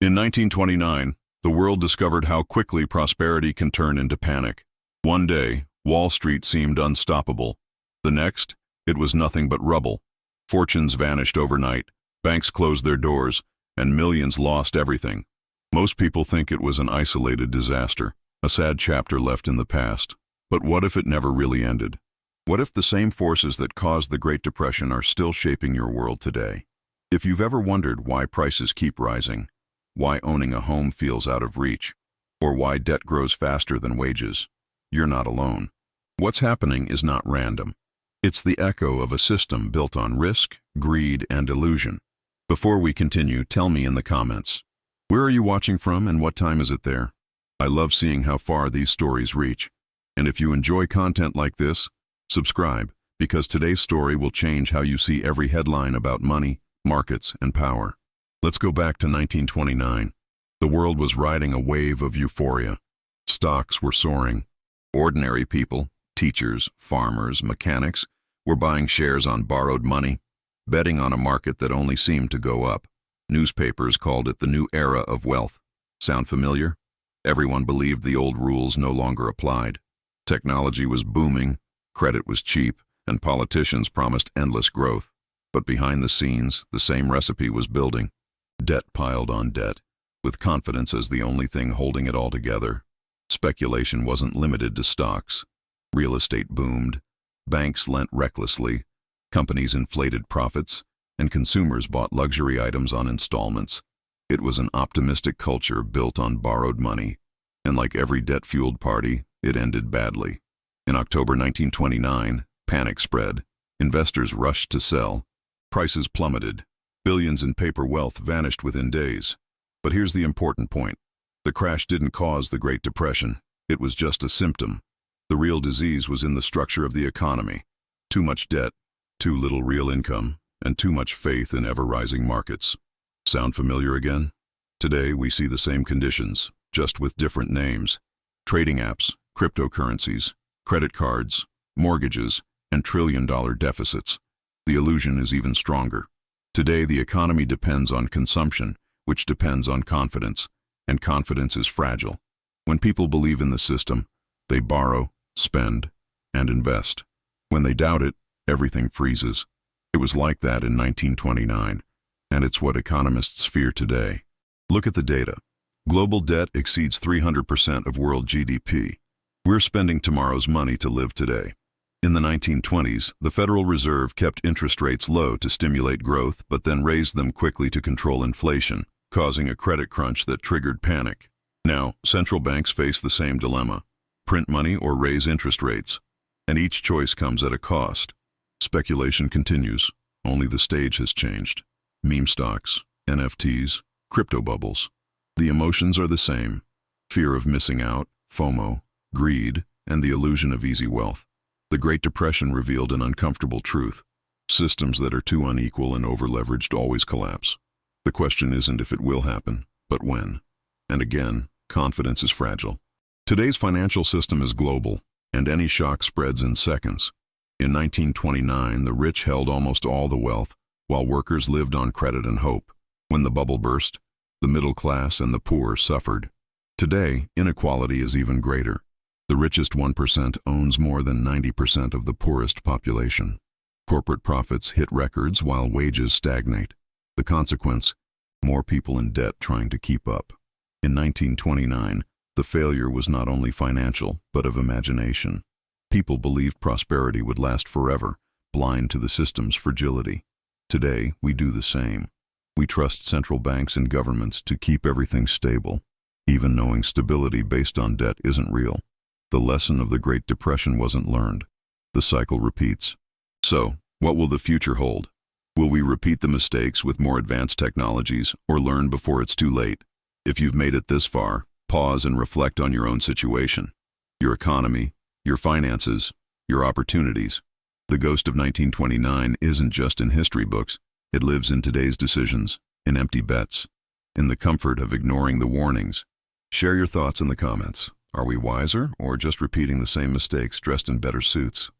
In 1929, the world discovered how quickly prosperity can turn into panic. One day, Wall Street seemed unstoppable. The next, it was nothing but rubble. Fortunes vanished overnight, banks closed their doors, and millions lost everything. Most people think it was an isolated disaster, a sad chapter left in the past. But what if it never really ended? What if the same forces that caused the Great Depression are still shaping your world today? If you've ever wondered why prices keep rising, why owning a home feels out of reach, or why debt grows faster than wages, you're not alone. What's happening is not random. It's the echo of a system built on risk, greed, and illusion. Before we continue, tell me in the comments, where are you watching from and what time is it there? I love seeing how far these stories reach. And if you enjoy content like this, subscribe, because today's story will change how you see every headline about money, markets, and power. Let's go back to 1929. The world was riding a wave of euphoria. Stocks were soaring. Ordinary people, teachers, farmers, mechanics, were buying shares on borrowed money, betting on a market that only seemed to go up. Newspapers called it the new era of wealth. Sound familiar? Everyone believed the old rules no longer applied. Technology was booming, credit was cheap, and politicians promised endless growth. But behind the scenes, the same recipe was building. Debt piled on debt, with confidence as the only thing holding it all together. Speculation wasn't limited to stocks. Real estate boomed, banks lent recklessly, companies inflated profits, and consumers bought luxury items on installments. It was an optimistic culture built on borrowed money, and like every debt-fueled party, it ended badly. In October 1929, panic spread. Investors rushed to sell. Prices plummeted. Billions in paper wealth vanished within days. But here's the important point. The crash didn't cause the Great Depression. It was just a symptom. The real disease was in the structure of the economy. Too much debt, too little real income, and too much faith in ever-rising markets. Sound familiar again? Today we see the same conditions, just with different names. Trading apps, cryptocurrencies, credit cards, mortgages, and trillion-dollar deficits. The illusion is even stronger. Today the economy depends on consumption, which depends on confidence, and confidence is fragile. When people believe in the system, they borrow, spend, and invest. When they doubt it, everything freezes. It was like that in 1929, and it's what economists fear today. Look at the data. Global debt exceeds 300% of world GDP. We're spending tomorrow's money to live today. In the 1920s, the Federal Reserve kept interest rates low to stimulate growth, but then raised them quickly to control inflation, causing a credit crunch that triggered panic. Now, central banks face the same dilemma: print money or raise interest rates. And each choice comes at a cost. Speculation continues, only the stage has changed. Meme stocks, NFTs, crypto bubbles. The emotions are the same: fear of missing out, FOMO, greed, and the illusion of easy wealth. The Great Depression revealed an uncomfortable truth. Systems that are too unequal and over-leveraged always collapse. The question isn't if it will happen, but when. And again, confidence is fragile. Today's financial system is global, and any shock spreads in seconds. In 1929, the rich held almost all the wealth, while workers lived on credit and hope. When the bubble burst, the middle class and the poor suffered. Today, inequality is even greater. The richest 1% owns more than 90% of the poorest population. Corporate profits hit records while wages stagnate. The consequence: more people in debt trying to keep up. In 1929, the failure was not only financial, but of imagination. People believed prosperity would last forever, blind to the system's fragility. Today, we do the same. We trust central banks and governments to keep everything stable, even knowing stability based on debt isn't real. The lesson of the Great Depression wasn't learned. The cycle repeats. So, what will the future hold? Will we repeat the mistakes with more advanced technologies, or learn before it's too late? If you've made it this far, pause and reflect on your own situation, your economy, your finances, your opportunities. The ghost of 1929 isn't just in history books. It lives in today's decisions, in empty bets, in the comfort of ignoring the warnings. Share your thoughts in the comments. Are we wiser, or just repeating the same mistakes dressed in better suits?